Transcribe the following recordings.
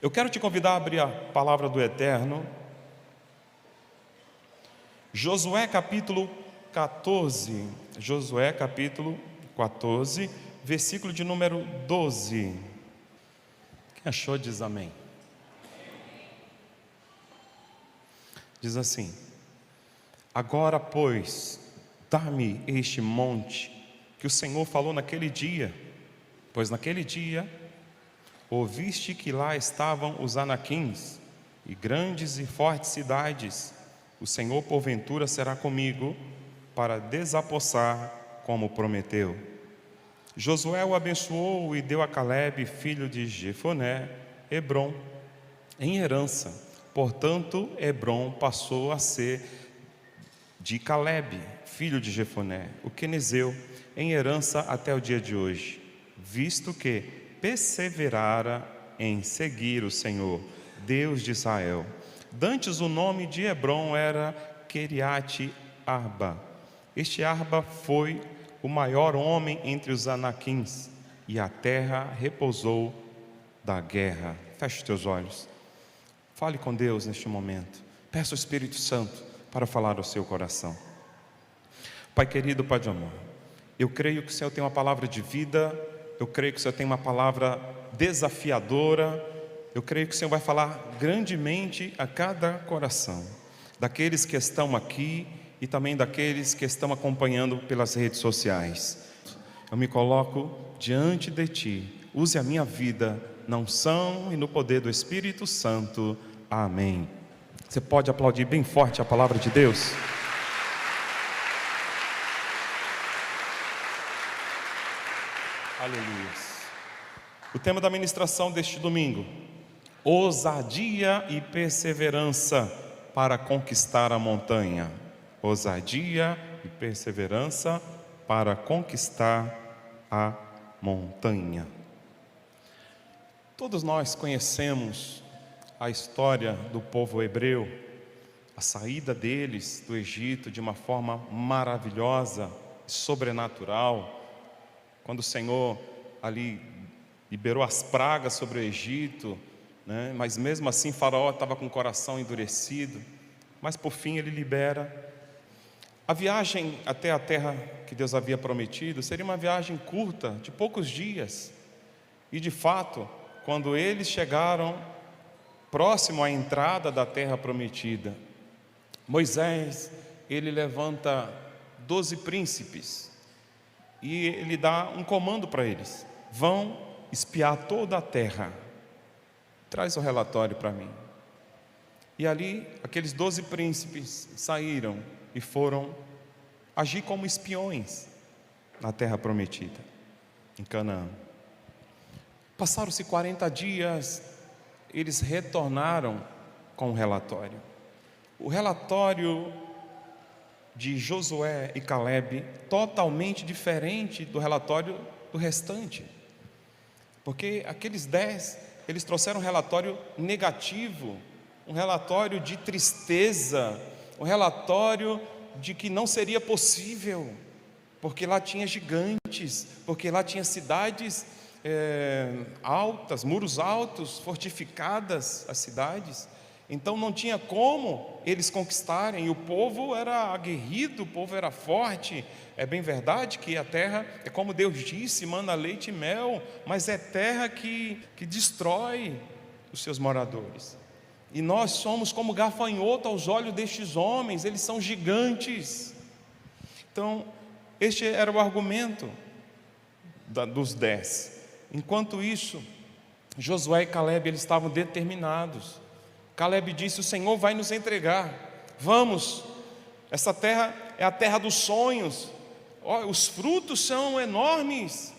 Eu quero te convidar a abrir a palavra do Eterno, Josué capítulo 14, Josué capítulo 14, versículo de número 12. Quem achou diz amém. Diz assim: agora, pois, dá-me este monte que o Senhor falou naquele dia, pois naquele dia ouviste que lá estavam os anaquins e grandes e fortes cidades. O Senhor porventura será comigo para desapossar como prometeu. Josué o abençoou e deu a Calebe, filho de Jefoné, Hebrom em herança. Portanto, Hebrom passou a ser de Calebe, filho de Jefoné, o quenezeu, em herança até o dia de hoje, visto que perseverara em seguir o Senhor, Deus de Israel. Dantes o nome de Hebrom era Quiriate Arba. Este Arba foi o maior homem entre os anaquins, e a terra repousou da guerra. Feche os teus olhos. Fale com Deus neste momento. Peça ao Espírito Santo para falar ao seu coração. Pai querido, Pai de amor, eu creio que o Senhor tem uma palavra de vida. Eu creio que o Senhor tem uma palavra desafiadora. Eu creio que o Senhor vai falar grandemente a cada coração, daqueles que estão aqui e também daqueles que estão acompanhando pelas redes sociais. Eu me coloco diante de Ti. Use a minha vida na unção e no poder do Espírito Santo. Amém. Você pode aplaudir bem forte a palavra de Deus? Aleluia. O tema da ministração deste domingo: ousadia e perseverança para conquistar a montanha. Ousadia e perseverança para conquistar a montanha. Todos nós conhecemos a história do povo hebreu, a saída deles do Egito de uma forma maravilhosa, sobrenatural. Quando o Senhor ali liberou as pragas sobre o Egito, né? Mas mesmo assim Faraó estava com o coração endurecido, mas por fim ele libera. A viagem até a terra que Deus havia prometido seria uma viagem curta, de poucos dias. E de fato, quando eles chegaram próximo à entrada da terra prometida, Moisés, ele levanta 12 príncipes e ele dá um comando para eles: vão espiar toda a terra. Traz o relatório para mim. E ali, aqueles 12 príncipes saíram e foram agir como espiões na terra prometida, em Canaã. Passaram-se 40 dias, eles retornaram com o relatório. O relatório de Josué e Calebe, totalmente diferente do relatório do restante. Porque aqueles 10, eles trouxeram um relatório negativo, um relatório de tristeza, um relatório de que não seria possível, porque lá tinha gigantes, porque lá tinha cidades altas, muros altos, fortificadas as cidades. Então não tinha como eles conquistarem. E o povo era aguerrido, o povo era forte. É bem verdade que a terra é como Deus disse, manda leite e mel, mas é terra que destrói os seus moradores. E nós somos como gafanhoto aos olhos destes homens, eles são gigantes. Então, este era o argumento dos 10. Enquanto isso, Josué e Calebe, eles estavam determinados. Calebe disse: o Senhor vai nos entregar, vamos, essa terra é a terra dos sonhos, os frutos são enormes.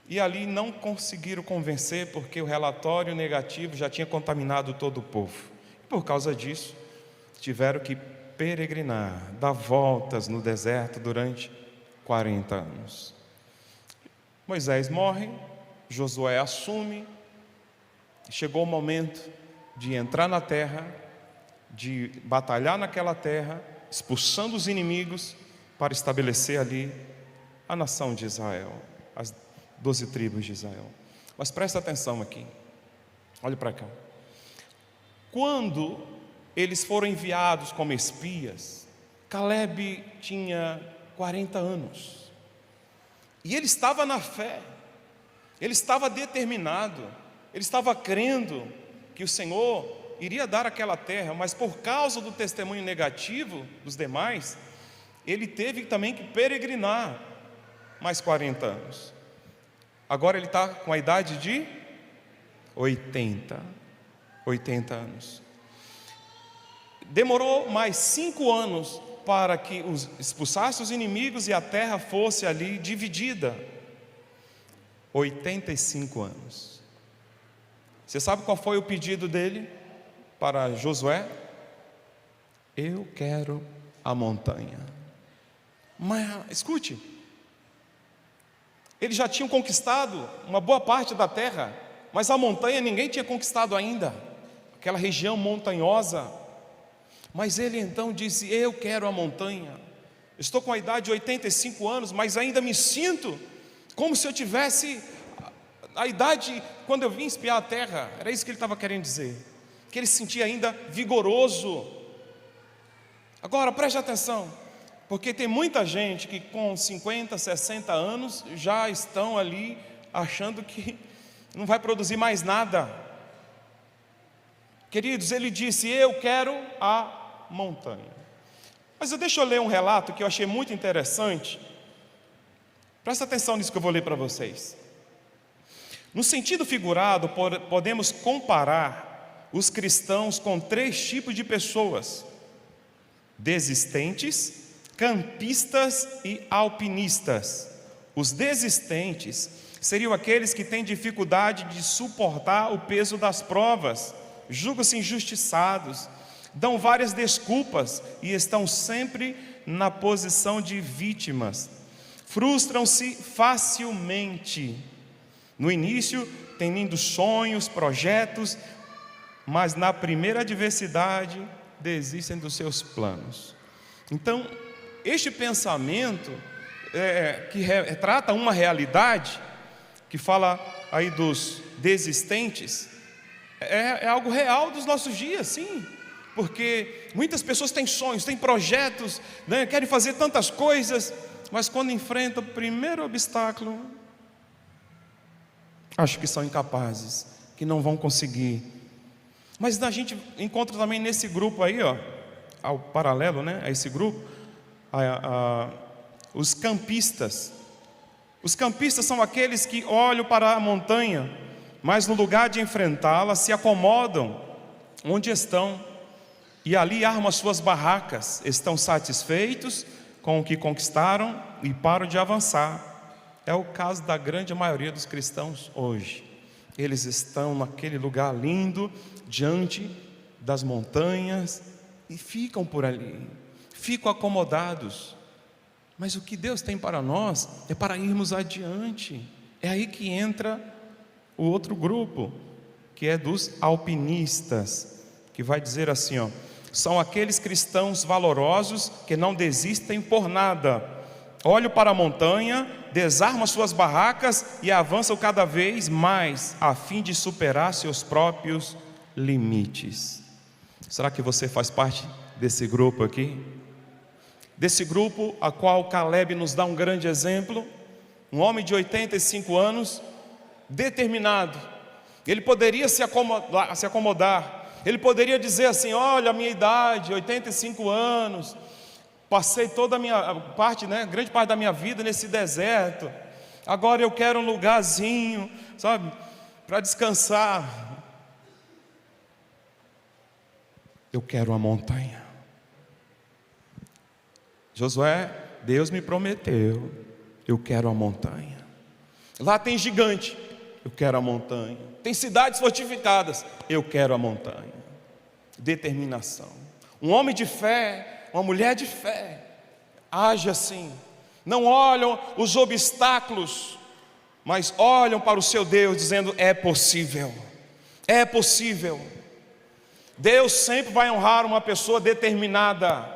E ali não conseguiram convencer, porque o relatório negativo já tinha contaminado todo o povo. E por causa disso, tiveram que peregrinar, dar voltas no deserto durante 40 anos. Moisés morre, Josué assume, chegou o momento de entrar na terra, de batalhar naquela terra, expulsando os inimigos, para estabelecer ali a nação de Israel, as 12 tribos de Israel. Mas presta atenção aqui, Olha para cá. Quando eles foram enviados como espias, Caleb tinha 40 anos. E ele estava na fé, ele estava determinado, ele estava crendo que o Senhor iria dar aquela terra, mas por causa do testemunho negativo dos demais, ele teve também que peregrinar mais 40 anos. Agora ele está com a idade de 80 anos. Demorou mais 5 anos para que expulsasse os inimigos e a terra fosse ali dividida. 85 anos. Você sabe qual foi o pedido dele para Josué? Eu quero a montanha. Mas escute, eles já tinham conquistado uma boa parte da terra, mas a montanha ninguém tinha conquistado ainda, aquela região montanhosa. Mas ele então disse: eu quero a montanha. Estou com a idade de 85 anos, mas ainda me sinto como se eu tivesse a idade quando eu vim espiar a terra. Era isso que ele estava querendo dizer, que ele se sentia ainda vigoroso. Agora preste atenção, porque tem muita gente que com 50, 60 anos já estão ali achando que não vai produzir mais nada. Queridos, ele disse: eu quero a montanha. Mas deixa eu ler um relato que eu achei muito interessante. Presta atenção nisso que eu vou ler para vocês. No sentido figurado, podemos comparar os cristãos com 3 tipos de pessoas: desistentes, campistas e alpinistas. Os desistentes seriam aqueles que têm dificuldade de suportar o peso das provas, julgam-se injustiçados, dão várias desculpas e estão sempre na posição de vítimas. Frustram-se facilmente. No início, têm lindos sonhos, projetos, mas na primeira adversidade desistem dos seus planos. Então, este pensamento que retrata uma realidade, que fala aí dos desistentes, é algo real dos nossos dias, sim. Porque muitas pessoas têm sonhos, têm projetos, né, querem fazer tantas coisas, mas quando enfrentam o primeiro obstáculo, acho que são incapazes, que não vão conseguir. Mas a gente encontra também nesse grupo aí, ó, ao paralelo, né, a esse grupo, os campistas. Os campistas são aqueles que olham para a montanha, mas no lugar de enfrentá-la, se acomodam onde estão e ali armam as suas barracas. Estão satisfeitos com o que conquistaram e param de avançar. É o caso da grande maioria dos cristãos hoje. Eles estão naquele lugar lindo, diante das montanhas, e ficam por ali, ficam acomodados. Mas o que Deus tem para nós é para irmos adiante. É aí que entra o outro grupo, que é dos alpinistas, que vai dizer assim, ó: são aqueles cristãos valorosos que não desistem por nada. Olham para a montanha, desarmam suas barracas e avançam cada vez mais, a fim de superar seus próprios limites. Será que você faz parte desse grupo aqui? Desse grupo a qual Caleb nos dá um grande exemplo, um homem de 85 anos, determinado. Ele poderia se acomodar. Ele poderia dizer assim: olha a minha idade, 85 anos, passei toda a minha parte, né, grande parte da minha vida nesse deserto, agora eu quero um lugarzinho, sabe, para descansar. Eu quero a montanha. Josué, Deus me prometeu, eu quero a montanha. Lá tem gigante, eu quero a montanha. Tem cidades fortificadas, eu quero a montanha. Determinação. Um homem de fé, uma mulher de fé, age assim. Não olham os obstáculos, mas olham para o seu Deus, dizendo: é possível, é possível. Deus sempre vai honrar uma pessoa determinada.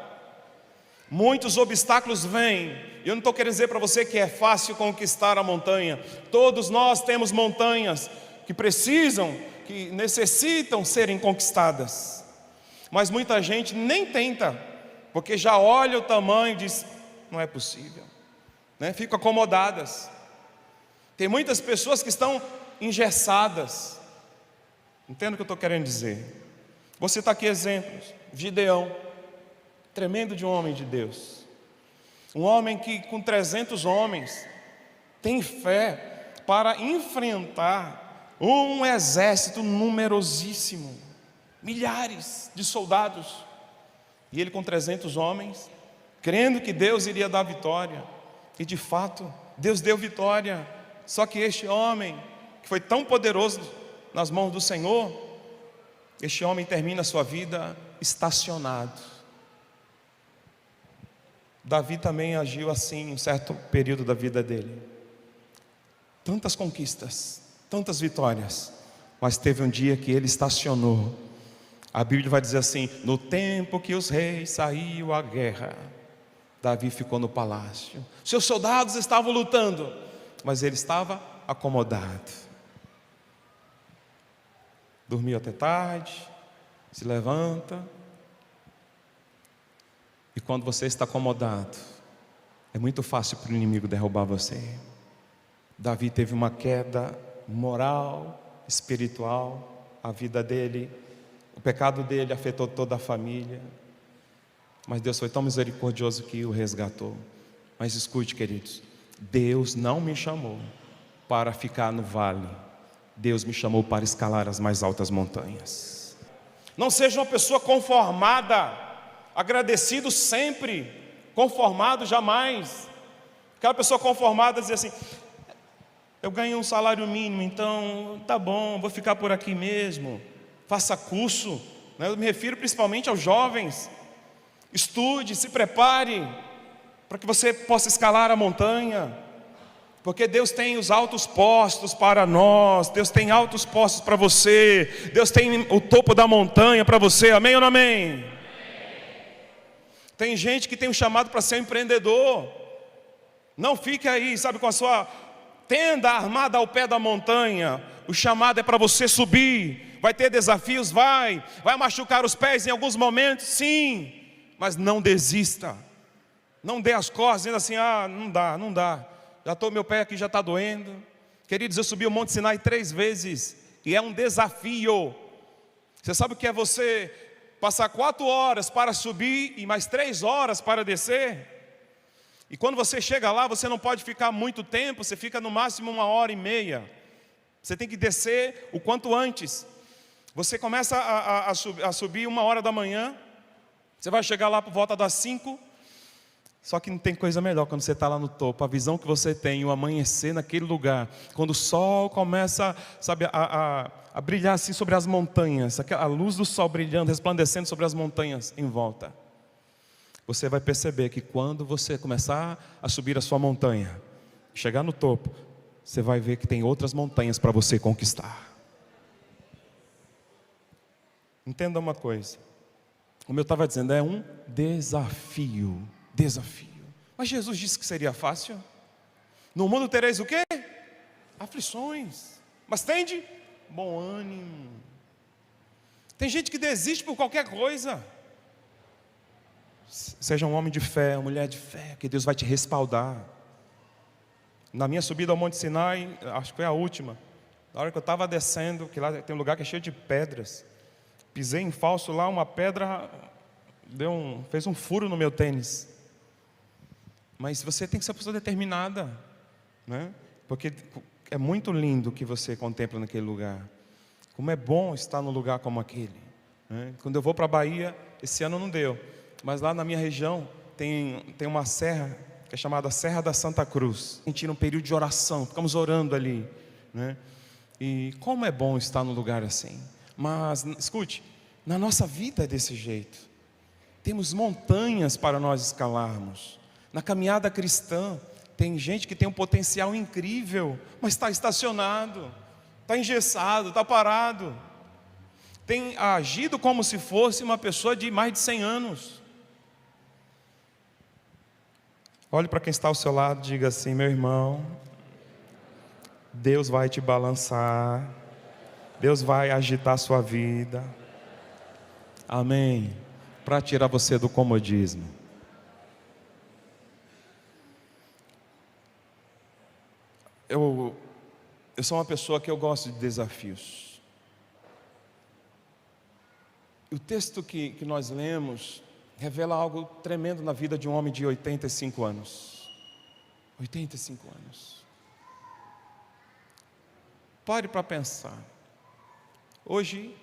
Muitos obstáculos vêm. Eu não estou querendo dizer para você que é fácil conquistar a montanha. Todos nós temos montanhas que que necessitam serem conquistadas. Mas muita gente nem tenta, porque já olha o tamanho e diz: não é possível, né? Ficam acomodadas. Tem muitas pessoas que estão engessadas. Entendo o que eu estou querendo dizer. Vou citar aqui exemplos. Gideão, tremendo de um homem de Deus. Um homem que com 300 homens tem fé para enfrentar um exército numerosíssimo, milhares de soldados. E ele com 300 homens, crendo que Deus iria dar vitória. E de fato, Deus deu vitória. Só que este homem, que foi tão poderoso nas mãos do Senhor, este homem termina a sua vida estacionado. Davi também agiu assim em um certo período da vida dele. Tantas conquistas, tantas vitórias, mas teve um dia que ele estacionou. A Bíblia vai dizer assim: no tempo que os reis saíam à guerra, Davi ficou no palácio. Seus soldados estavam lutando, mas ele estava acomodado. Dormiu até tarde, se levanta. E quando você está acomodado, é muito fácil para o inimigo derrubar você. Davi teve uma queda moral, espiritual. A vida dele, o pecado dele afetou toda a família. Mas Deus foi tão misericordioso que o resgatou. Mas escute, queridos, Deus não me chamou para ficar no vale. Deus me chamou para escalar as mais altas montanhas. Não seja uma pessoa conformada, agradecido sempre, conformado jamais. Aquela pessoa conformada diz assim: eu ganho um salário mínimo, então tá bom, vou ficar por aqui mesmo. Faça curso, né? Eu me refiro principalmente aos jovens. Estude, se prepare, para que você possa escalar a montanha. Porque Deus tem os altos postos para nós. Deus tem altos postos para você. Deus tem o topo da montanha para você. Amém ou não amém? Amém. Tem gente que tem um chamado para ser um empreendedor. Não fique aí, sabe, com a sua tenda armada ao pé da montanha. O chamado é para você subir. Vai ter desafios? Vai machucar os pés em alguns momentos? Sim. Mas não desista. Não dê as costas dizendo assim: ah, não dá. Meu pé aqui já está doendo. Queridos, eu subi o Monte Sinai 3 vezes. E é um desafio. Você sabe o que é você passar 4 horas para subir e mais 3 horas para descer? E quando você chega lá, você não pode ficar muito tempo. Você fica no máximo 1h30. Você tem que descer o quanto antes. Você começa a subir 1h da manhã. Você vai chegar lá por volta das 5. Só que não tem coisa melhor quando você está lá no topo. A visão que você tem, o amanhecer naquele lugar. Quando o sol começa, sabe, a brilhar assim sobre as montanhas. A luz do sol brilhando, resplandecendo sobre as montanhas em volta. Você vai perceber que quando você começar a subir a sua montanha, chegar no topo, você vai ver que tem outras montanhas para você conquistar. Entenda uma coisa. Como eu estava dizendo, é um desafio. Mas Jesus disse que seria fácil. No mundo tereis o quê? Aflições. Mas tende bom ânimo. Tem gente que desiste por qualquer coisa. Seja um homem de fé, uma mulher de fé, que Deus vai te respaldar. Na minha subida ao Monte Sinai, acho que foi a última, na hora que eu estava descendo, que lá tem um lugar que é cheio de pedras, pisei em falso lá, uma pedra fez um furo no meu tênis. Mas você tem que ser uma pessoa determinada, né? Porque é muito lindo o que você contempla naquele lugar. Como é bom estar num lugar como aquele, né? Quando eu vou para a Bahia, esse ano não deu, mas lá na minha região tem uma serra que é chamada Serra da Santa Cruz. A gente tira um período de oração, ficamos orando ali, né? E como é bom estar num lugar assim. Mas escute, na nossa vida é desse jeito. Temos montanhas para nós escalarmos. Na caminhada cristã, tem gente que tem um potencial incrível, mas está estacionado, está engessado, está parado. Tem agido como se fosse uma pessoa de mais de 100 anos. Olhe para quem está ao seu lado e diga assim: meu irmão, Deus vai te balançar Deus vai agitar a sua vida. Amém. Para tirar você do comodismo. Eu sou uma pessoa que eu gosto de desafios. O texto que nós lemos revela algo tremendo na vida de um homem de 85 anos. 85 anos. Pare para pensar. Hoje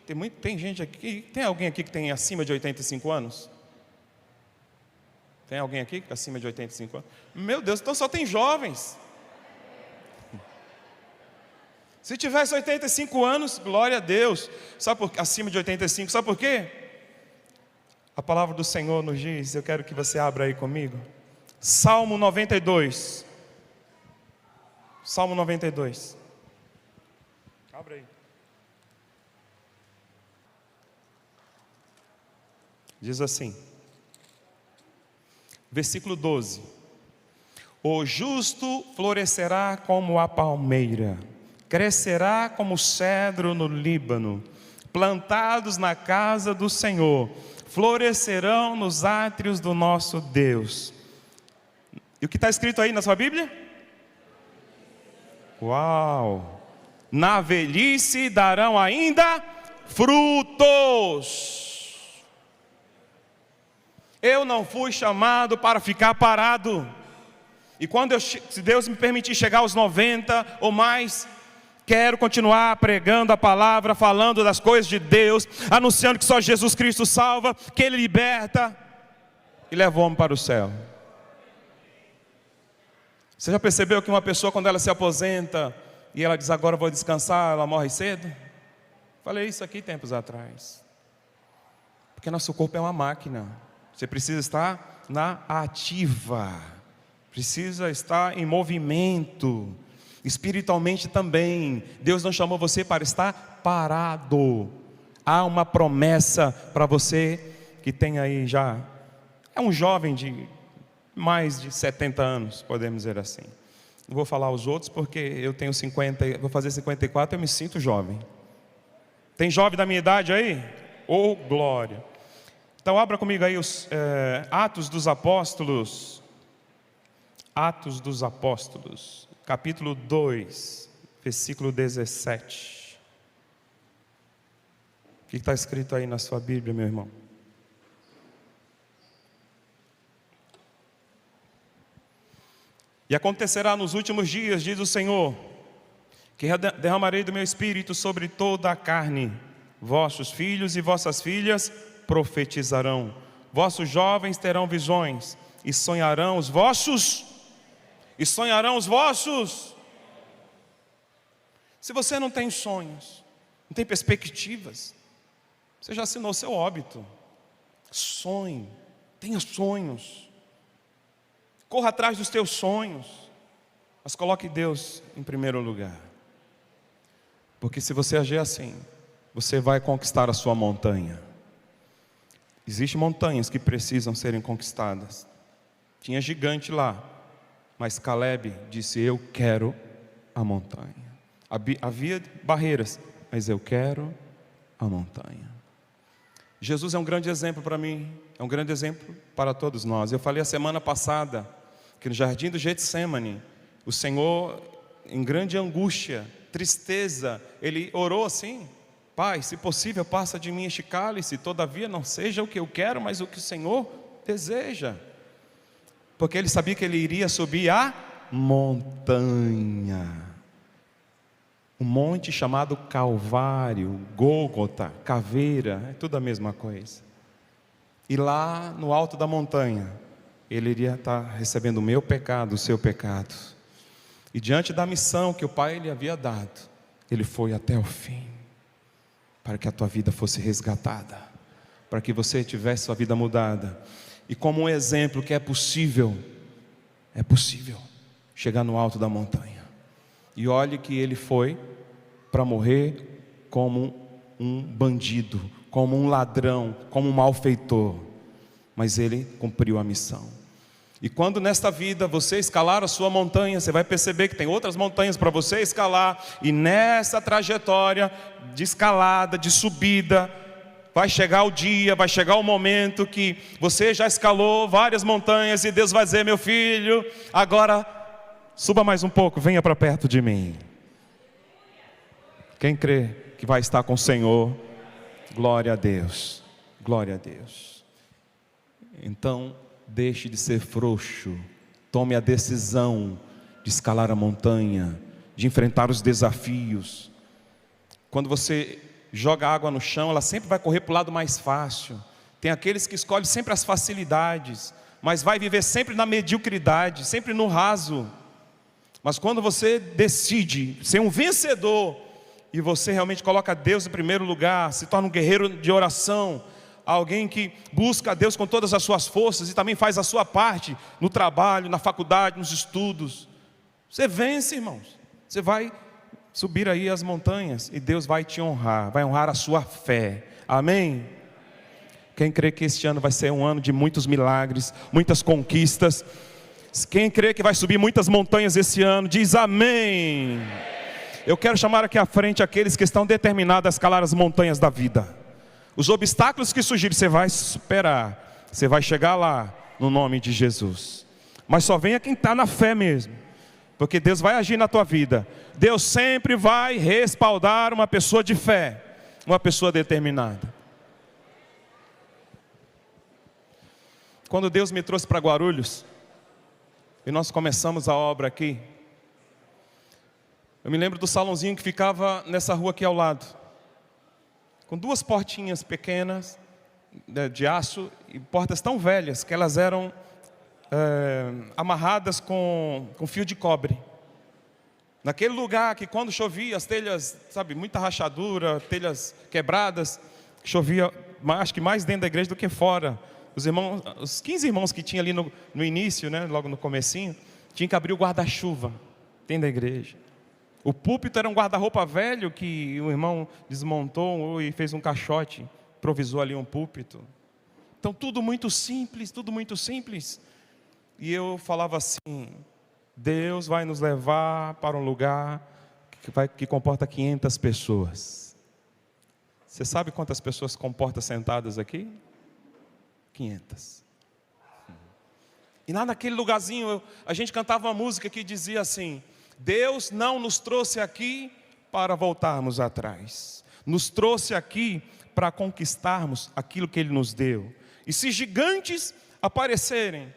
tem gente aqui, tem alguém aqui que tem acima de 85 anos? Tem alguém aqui acima de 85 anos? Meu Deus, então só tem jovens. Se tivesse 85 anos, glória a Deus. Sabe por quê? Acima de 85, sabe por quê? A palavra do Senhor nos diz, eu quero que você abra aí comigo. Salmo 92. Salmo 92. Abra aí. Diz assim, versículo 12: o justo florescerá como a palmeira, crescerá como o cedro no Líbano, plantados na casa do Senhor, florescerão nos átrios do nosso Deus. E o que está escrito aí na sua Bíblia? Uau! Na velhice darão ainda frutos. Eu não fui chamado para ficar parado. E quando se Deus me permitir chegar aos 90 ou mais, quero continuar pregando a palavra, falando das coisas de Deus, anunciando que só Jesus Cristo salva, que Ele liberta e leva o homem para o céu. Você já percebeu que uma pessoa, quando ela se aposenta e ela diz agora eu vou descansar, ela morre cedo? Falei isso aqui tempos atrás. Porque nosso corpo é uma máquina. Você precisa estar na ativa, precisa estar em movimento, espiritualmente também. Deus não chamou você para estar parado. Há uma promessa para você que tem aí já, é um jovem de mais de 70 anos, podemos dizer assim. Não vou falar os outros porque eu tenho 50, vou fazer 54, eu me sinto jovem. Tem jovem da minha idade aí? Oh, glória! Então abra comigo aí os Atos dos Apóstolos. Atos dos Apóstolos, capítulo 2, versículo 17. O que está escrito aí na sua Bíblia, meu irmão? E acontecerá nos últimos dias, diz o Senhor, que derramarei do meu espírito sobre toda a carne. Vossos filhos e vossas filhas profetizarão, vossos jovens terão visões, e sonharão os vossos. Se você não tem sonhos, não tem perspectivas, você já assinou seu óbito. Sonhe, tenha sonhos, corra atrás dos teus sonhos, mas coloque Deus em primeiro lugar, porque se você agir assim, você vai conquistar a sua montanha. Existem montanhas que precisam serem conquistadas. Tinha gigante lá, mas Caleb disse, eu quero a montanha. Havia barreiras, mas eu quero a montanha. Jesus é um grande exemplo para mim, é um grande exemplo para todos nós. Eu falei a semana passada, que no jardim do Getsêmani, o Senhor, em grande angústia, tristeza, Ele orou assim, Pai, se possível, passa de mim este cálice, todavia não seja o que eu quero, mas o que o Senhor deseja. Porque ele sabia que ele iria subir a montanha. Um monte chamado Calvário, Gólgota, Caveira, é tudo a mesma coisa. E lá no alto da montanha, ele iria estar recebendo o meu pecado, o seu pecado. E diante da missão que o Pai lhe havia dado, ele foi até o fim, para que a tua vida fosse resgatada, para que você tivesse sua vida mudada. E como um exemplo que é possível chegar no alto da montanha. E olhe que ele foi para morrer como um bandido, como um ladrão, como um malfeitor, mas ele cumpriu a missão. E quando nesta vida você escalar a sua montanha, você vai perceber que tem outras montanhas para você escalar. E nessa trajetória de escalada, de subida, vai chegar o dia, vai chegar o momento que você já escalou várias montanhas e Deus vai dizer: meu filho, agora suba mais um pouco, venha para perto de mim. Quem crê que vai estar com o Senhor, glória a Deus, glória a Deus. Então, deixe de ser frouxo, tome a decisão de escalar a montanha, de enfrentar os desafios. Quando você joga água no chão, ela sempre vai correr para o lado mais fácil. Tem aqueles que escolhem sempre as facilidades, mas vai viver sempre na mediocridade, sempre no raso. Mas quando você decide ser um vencedor, e você realmente coloca Deus em primeiro lugar, se torna um guerreiro de oração, alguém que busca a Deus com todas as suas forças e também faz a sua parte no trabalho, na faculdade, nos estudos, você vence, irmãos. Você vai subir aí as montanhas e Deus vai te honrar, vai honrar a sua fé. Amém? Quem crê que este ano vai ser um ano de muitos milagres, muitas conquistas? Quem crê que vai subir muitas montanhas esse ano, diz amém. Eu quero chamar aqui à frente aqueles que estão determinados a escalar as montanhas da vida. Os obstáculos que surgirem, você vai superar, você vai chegar lá, no nome de Jesus. Mas só venha quem está na fé mesmo, porque Deus vai agir na tua vida. Deus sempre vai respaldar uma pessoa de fé, uma pessoa determinada. Quando Deus me trouxe para Guarulhos, e nós começamos a obra aqui, eu me lembro do salãozinho que ficava nessa rua aqui ao lado, com duas portinhas pequenas, de aço, e portas tão velhas, que elas eram amarradas com fio de cobre. Naquele lugar que quando chovia, as telhas, sabe, muita rachadura, telhas quebradas, chovia, acho que mais dentro da igreja do que fora. Os 15 irmãos que tinha ali no início, né, logo no comecinho, tinham que abrir o guarda-chuva dentro da igreja. O púlpito era um guarda-roupa velho que o irmão desmontou e fez um caixote, improvisou ali um púlpito. Então tudo muito simples, tudo muito simples. E eu falava assim: Deus vai nos levar para um lugar que comporta 500 pessoas. Você sabe quantas pessoas comporta sentadas aqui? 500. E lá naquele lugarzinho, a gente cantava uma música que dizia assim: Deus não nos trouxe aqui para voltarmos atrás. Nos trouxe aqui para conquistarmos aquilo que Ele nos deu. E se gigantes aparecerem,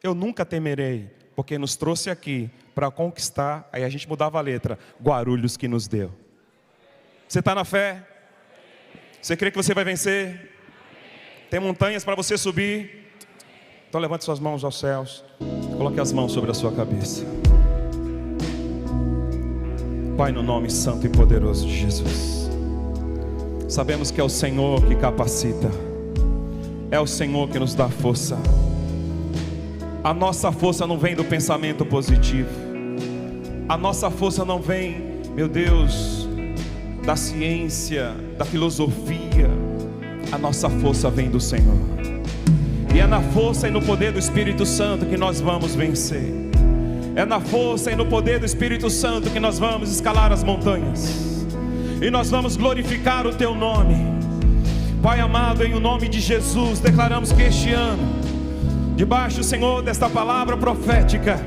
eu nunca temerei, porque nos trouxe aqui para conquistar. Aí a gente mudava a letra: Guarulhos que nos deu. Você está na fé? Você crê que você vai vencer? Tem montanhas para você subir? Então levante suas mãos aos céus, coloque as mãos sobre a sua cabeça. Pai, no nome santo e poderoso de Jesus, sabemos que é o Senhor que capacita, é o Senhor que nos dá força. A nossa força não vem do pensamento positivo, a nossa força não vem, meu Deus, da ciência, da filosofia. A nossa força vem do Senhor, e é na força e no poder do Espírito Santo que nós vamos vencer. É na força e no poder do Espírito Santo que nós vamos escalar as montanhas, e nós vamos glorificar o Teu nome. Pai amado, em o nome de Jesus, declaramos que este ano, debaixo, Senhor, desta palavra profética,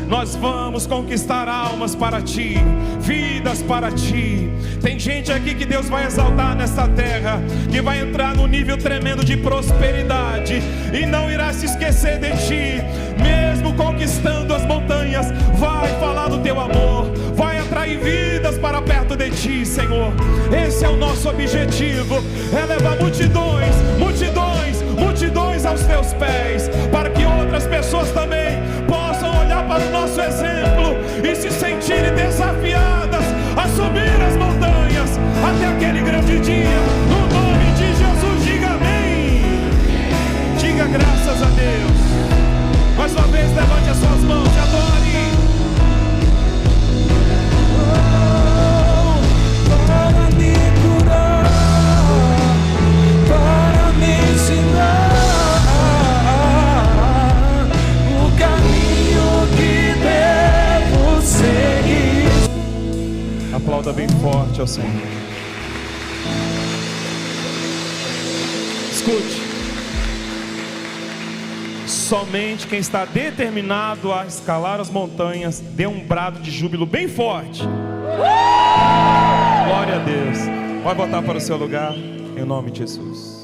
nós vamos conquistar almas para Ti, vidas para Ti. Tem gente aqui que Deus vai exaltar nesta terra, que vai entrar num nível tremendo de prosperidade, e não irá se esquecer de Ti. Mesmo conquistando as montanhas, vai falar do Teu amor, vai atrair vidas para perto de Ti, Senhor. Esse é o nosso objetivo, é levar multidões, multidões, multidões aos Teus pés, para que outras pessoas também possam olhar para o nosso exemplo e se sentirem desafiadas a subir as montanhas até aquele grande dia. No nome de Jesus, diga amém. Diga graças a Deus. Mais uma vez, levante as suas mãos e adore. Para me curar, para me ensinar o ao Senhor. Escute. Somente quem está determinado a escalar as montanhas, dê um brado de júbilo bem forte. Glória a Deus. Pode voltar para o seu lugar, em nome de Jesus.